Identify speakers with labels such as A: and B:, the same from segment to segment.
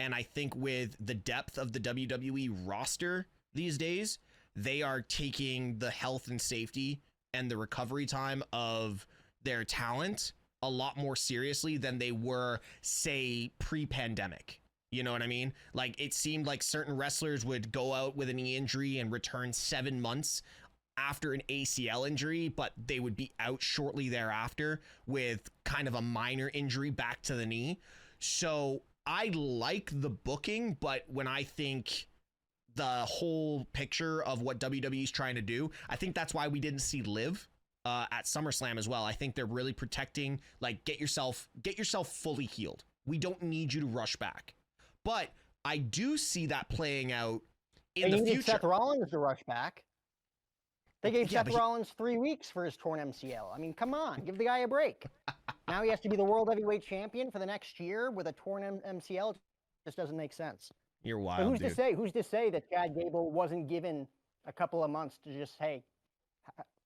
A: And I think with the depth of the WWE roster these days, they are taking the health and safety and the recovery time of their talent a lot more seriously than they were, say, pre-pandemic. You know what I mean? Like, it seemed like certain wrestlers would go out with a knee injury and return 7 months after an ACL injury, but they would be out shortly thereafter with kind of a minor injury back to the knee. So I like the booking, but when I think the whole picture of what WWE is trying to do, I think that's why we didn't see Liv at SummerSlam as well. I think they're really protecting, like, get yourself fully healed. We don't need you to rush back. But I do see that playing out in the future.
B: Seth Rollins to rush back. They gave Seth Rollins 3 weeks for his torn MCL. I mean, come on, give the guy a break. Now he has to be the World Heavyweight Champion for the next year with a torn MCL. It just doesn't make sense.
A: You're wild,
B: but who's to say that Chad Gable wasn't given a couple of months to just, hey,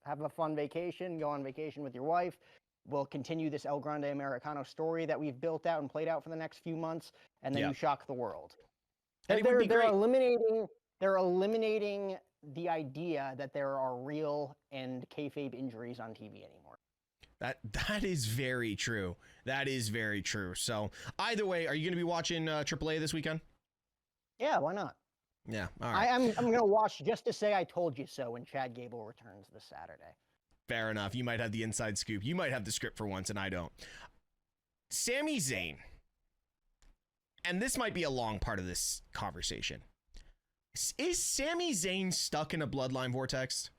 B: have a fun vacation, go on vacation with your wife. We'll continue this El Grande Americano story that we've built out and played out for the next few months, and then you shock the world. They're eliminating the idea that there are real and kayfabe injuries on TV anymore.
A: That is very true. That is very true. So either way, are you going to be watching AAA this weekend?
B: Yeah, why not?
A: Yeah, all right.
B: I'm going to watch just to say I told you so when Chad Gable returns this Saturday.
A: Fair enough. You might have the inside scoop. You might have the script for once, and I don't. Sami Zayn, and this might be a long part of this conversation. Is Sami Zayn stuck in a bloodline vortex?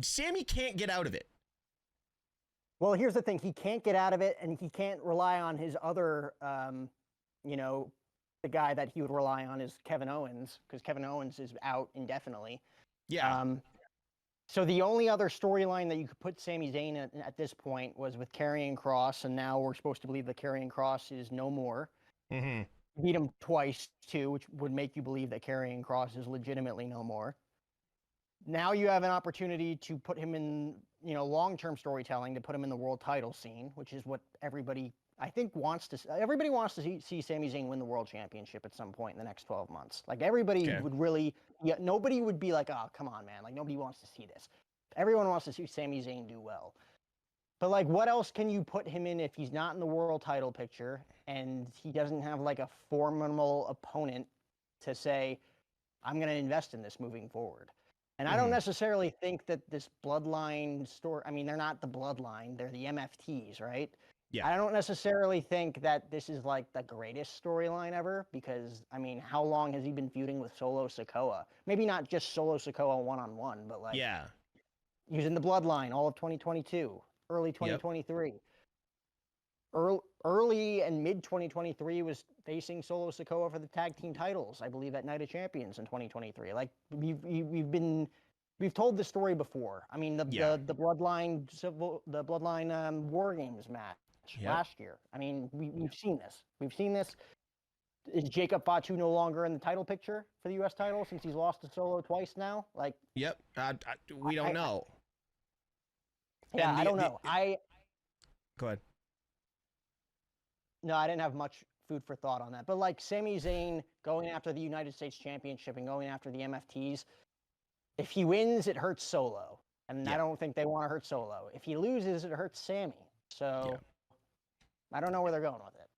A: Sami can't get out of it.
B: Well, here's the thing. He can't get out of it, and he can't rely on his other, the guy that he would rely on is Kevin Owens, because Kevin Owens is out indefinitely.
A: Yeah.
B: So the only other storyline that you could put Sami Zayn at this point was with Karrion Kross, and now we're supposed to believe that Karrion Kross is no more.
A: Mm-hmm.
B: Beat him twice, too, which would make you believe that Karrion Kross is legitimately no more. Now you have an opportunity to put him in, long-term storytelling, to put him in the world title scene, which is what everybody, I think, wants to. Everybody wants to see Sami Zayn win the world championship at some point in the next 12 months. Like, everybody would really, nobody would be like, oh, come on, man. Like, nobody wants to see this. Everyone wants to see Sami Zayn do well. But, like, what else can you put him in if he's not in the world title picture and he doesn't have, like, a formidable opponent to say, I'm going to invest in this moving forward? And I don't necessarily think that this Bloodline story, I mean, they're not the Bloodline, they're the MFTs, right?
A: Yeah.
B: I don't necessarily think that this is, like, the greatest storyline ever because, I mean, how long has he been feuding with Solo Sikoa? Maybe not just Solo Sikoa one-on-one, but, like, using the Bloodline all of 2022. Early 2023. Early and mid 2023 was facing Solo Sikoa for the tag team titles, I believe, at Night of Champions in 2023. Like, we've told this story before. I mean, the Bloodline War Games match last year. I mean, we've seen this. We've seen this. Is Jacob Fatu no longer in the title picture for the U.S. title since he's lost to Solo twice now? Like,
A: we don't know.
B: Yeah, I don't know.
A: Go ahead.
B: No, I didn't have much food for thought on that. But, like, Sami Zayn going after the United States Championship and going after the MFTs, if he wins, it hurts Solo. And I don't think they want to hurt Solo. If he loses, it hurts Sami. So I don't know where they're going with it.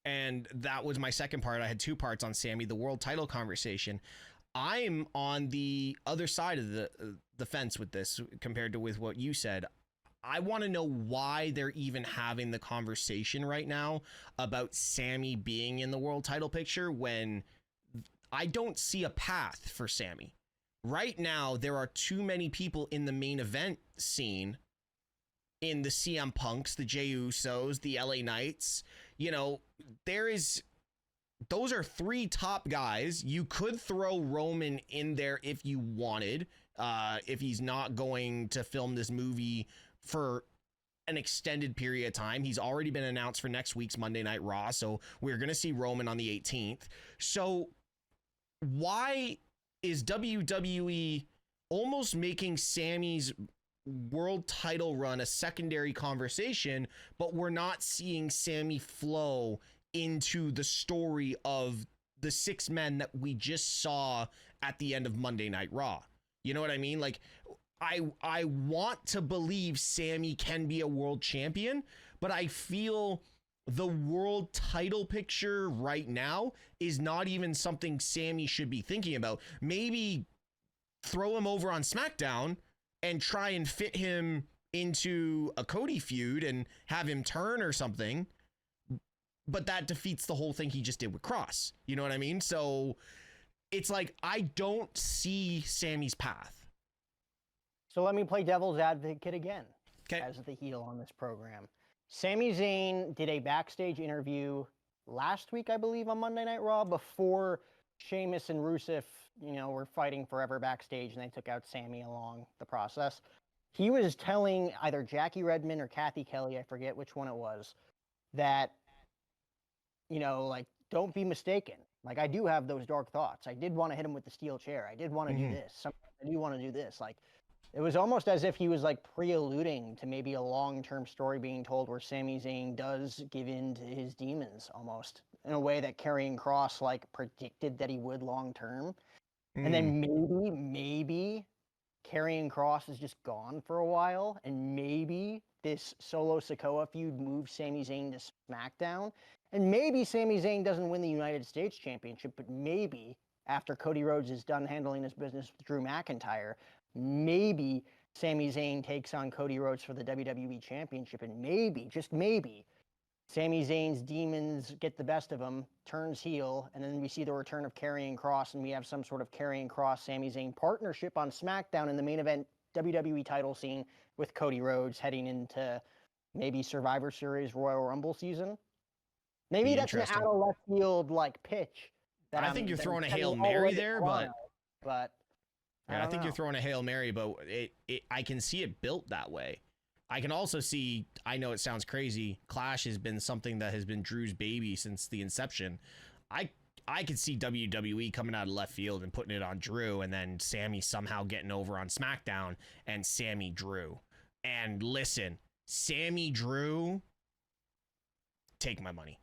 A: And that was my second part. I had two parts on Sami, the world title conversation. I'm on the other side of the fence with this compared to with what you said. I want to know why they're even having the conversation right now about Sami being in the world title picture when I don't see a path for Sami. Right now, there are too many people in the main event scene, in the CM Punks, the Jey Usos, the LA Knights. Those are three top guys. You could throw Roman in there if you wanted, if he's not going to film this movie for an extended period of time. He's already been announced for next week's Monday Night Raw, so we're going to see Roman on the 18th. So why is WWE almost making Sami's world title run a secondary conversation, but we're not seeing Sami flow into the story of the 6 men that we just saw at the end of Monday Night Raw. You know what I mean? Like, I want to believe Sami can be a world champion, but I feel the world title picture right now is not even something Sami should be thinking about. Maybe throw him over on SmackDown and try and fit him into a Cody feud and have him turn or something. But that defeats the whole thing he just did with Cross. You know what I mean? So it's like, I don't see Sami's path.
B: So let me play devil's advocate again.
A: Okay.
B: As the heel on this program. Sami Zayn did a backstage interview last week, I believe, on Monday Night Raw, before Sheamus and Rusev, were fighting forever backstage, and they took out Sami along the process. He was telling either Jackie Redmond or Kathy Kelly, I forget which one it was, that, don't be mistaken. Like, I do have those dark thoughts. I did want to hit him with the steel chair. I did want to do this. Sometimes I do want to do this. Like, it was almost as if he was like pre-alluding to maybe a long-term story being told where Sami Zayn does give in to his demons almost in a way that Karrion Kross like predicted that he would long-term. And then maybe Karrion Kross is just gone for a while, and maybe this Solo Sikoa feud moves Sami Zayn to SmackDown. And maybe Sami Zayn doesn't win the United States Championship, but maybe after Cody Rhodes is done handling his business with Drew McIntyre, maybe Sami Zayn takes on Cody Rhodes for the WWE Championship, and maybe, just maybe, Sami Zayn's demons get the best of him, turns heel, and then we see the return of Karrion Kross, and we have some sort of Karrion Kross-Sami Zayn partnership on SmackDown in the main event WWE title scene with Cody Rhodes heading into maybe Survivor Series Royal Rumble season. Maybe that's an out of left field like pitch.
A: I think you're throwing a Hail Mary there, but I think you're throwing a Hail Mary, but I can see it built that way. I can also see, I know it sounds crazy, Clash has been something that has been Drew's baby since the inception. I could see WWE coming out of left field and putting it on Drew, and then Sami somehow getting over on SmackDown and Sami Drew. And listen, Sami Drew, take my money.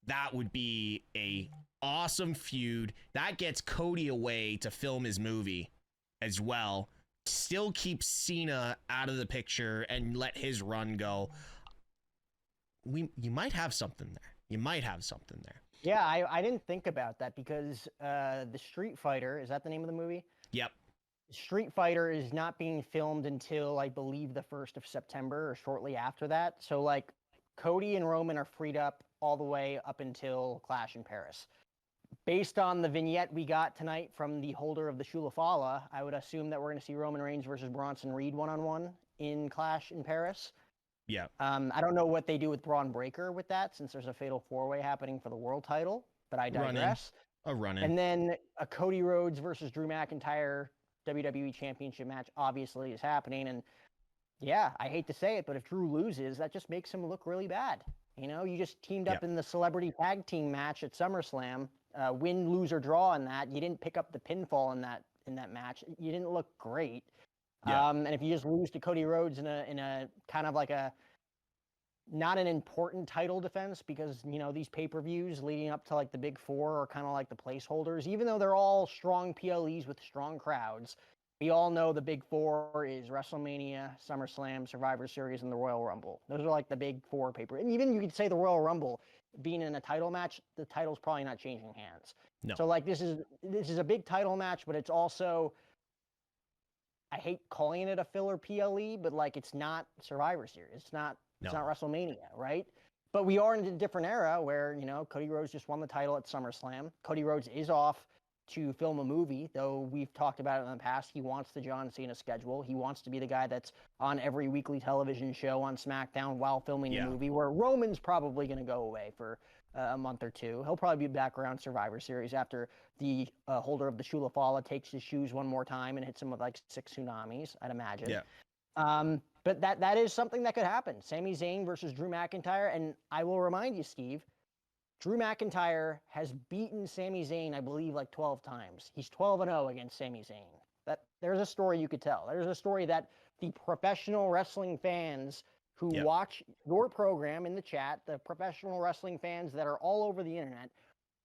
A: That would be a awesome feud. That gets Cody away to film his movie as well. Still keep Cena out of the picture and let his run go. You might have something there. You might have something there.
B: Yeah, I didn't think about that because the Street Fighter, is that the name of the movie?
A: Yep.
B: Street Fighter is not being filmed until, I believe, the 1st of September or shortly after that. So, like, Cody and Roman are freed up all the way up until Clash in Paris. Based on the vignette we got tonight from the holder of the Shulafala, I would assume that we're going to see Roman Reigns versus Bronson Reed one-on-one in Clash in Paris.
A: Yeah.
B: I don't know what they do with Braun Breaker with that, since there's a fatal 4-way happening for the world title, but I digress.
A: A run-in.
B: And then a Cody Rhodes versus Drew McIntyre WWE Championship match obviously is happening. And yeah, I hate to say it, but if Drew loses, that just makes him look really bad. You just teamed up in the celebrity tag team match at SummerSlam. Win, lose, or draw in that. You didn't pick up the pinfall in that match. You didn't look great.
A: Yeah.
B: And if you just lose to Cody Rhodes in a kind of like a not an important title defense, because these pay-per-views leading up to like the big four are kind of like the placeholders, even though they're all strong PLEs with strong crowds. We all know the big four is WrestleMania, SummerSlam, Survivor Series, and the Royal Rumble. Those are like the big four paper. And even you could say the Royal Rumble being in a title match, the title's probably not changing hands.
A: No.
B: So like this is a big title match, but it's also, I hate calling it a filler PLE, but like it's not Survivor Series. It's not WrestleMania, right? But we are in a different era where, Cody Rhodes just won the title at SummerSlam. Cody Rhodes is off to film a movie, though we've talked about it in the past. He wants the John Cena schedule. He wants to be the guy that's on every weekly television show on SmackDown while filming the movie, where Roman's probably going to go away for a month or two. He'll probably be back around Survivor Series after the holder of the Shulafala takes his shoes one more time and hits him with like 6 tsunamis, I'd imagine.
A: Yeah.
B: But that is something that could happen. Sami Zayn versus Drew McIntyre. And I will remind you, Steve, Drew McIntyre has beaten Sami Zayn, I believe, like 12 times. He's 12-0 against Sami Zayn. There's a story you could tell. There's a story that the professional wrestling fans who
A: Yep.
B: watch your program in the chat, the professional wrestling fans that are all over the internet,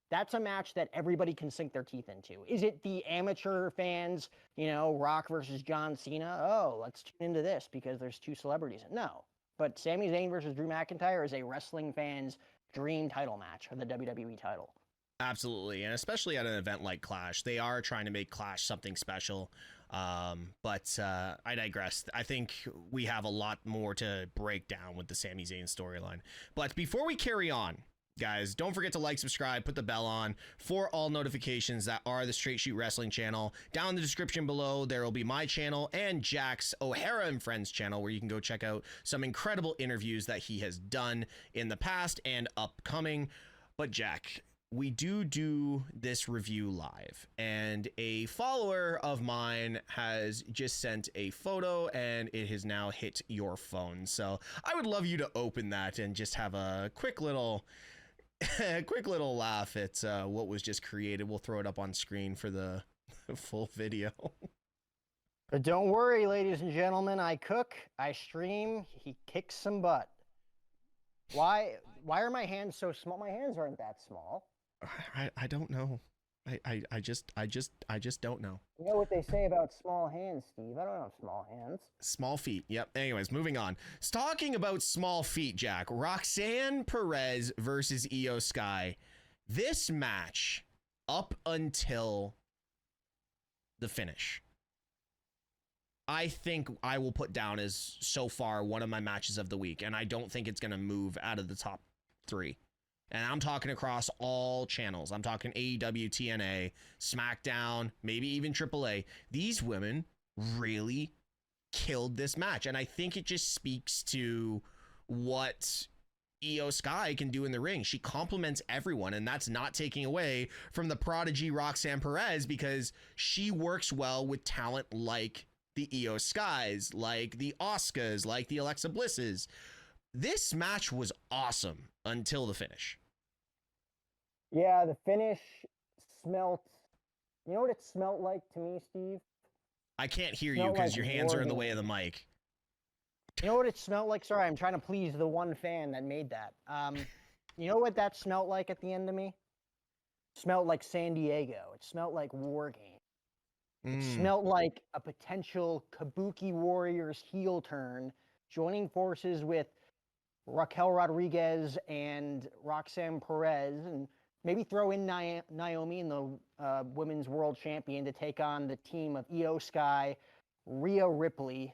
B: that's a match that everybody can sink their teeth into. Is it the amateur fans, Rock versus John Cena? Oh, let's tune into this because there's two celebrities. No. But Sami Zayn versus Drew McIntyre is a wrestling fan's dream title match for the WWE title.
A: Absolutely, and especially at an event like Clash, they are trying to make Clash something special. But I digress. I think we have a lot more to break down with the Sami Zayn storyline. But before we carry on, guys, don't forget to like, subscribe, put the bell on for all notifications that are the Straight Shoot Wrestling channel. Down in the description below, there will be my channel and Jack's O'Hara and Friends channel, where you can go check out some incredible interviews that he has done in the past and upcoming. But Jack, we do this review live, and a follower of mine has just sent a photo and it has now hit your phone. So I would love you to open that and just have a quick little laugh at what was just created. We'll throw it up on screen for the full video.
B: But don't worry, ladies and gentlemen, I cook, I stream, he kicks some butt. Why are my hands so small? My hands aren't that small.
A: I don't know. I just don't know.
B: You know what they say about small hands, Steve? I don't have small hands.
A: Small feet. Yep. Anyways, moving on. Talking about small feet, Jack. Roxanne Perez versus Io Sky. This match, up until the finish, I think I will put down as so far one of my matches of the week, and I don't think it's going to move out of the top 3. And I'm talking across all channels. I'm talking AEW, TNA, SmackDown, maybe even AAA. These women really killed this match. And I think it just speaks to what Io Sky can do in the ring. She compliments everyone, and that's not taking away from the prodigy Roxanne Perez, because she works well with talent like the Io Skies, like the Asukas, like the Alexa Blisses. This match was awesome until the finish.
B: Yeah, the finish smelt. You know what it smelt like to me, Steve?
A: I can't hear you because your hands are in the way of the mic.
B: You know what it smelled like? Sorry, I'm trying to please the one fan that made that. You know what that smelled like at the end of me? It smelled like San Diego. It smelled like War Game. It smelled like a potential Kabuki Warriors heel turn, joining forces with Raquel Rodriguez and Roxanne Perez, and maybe throw in Naomi and the Women's World Champion to take on the team of Io Sky, Rhea Ripley.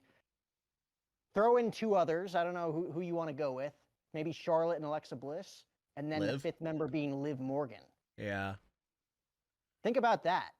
B: Throw in 2 others. I don't know who you want to go with. Maybe Charlotte and Alexa Bliss. And then
A: Liv?
B: the 5th member being Liv Morgan.
A: Yeah.
B: Think about that.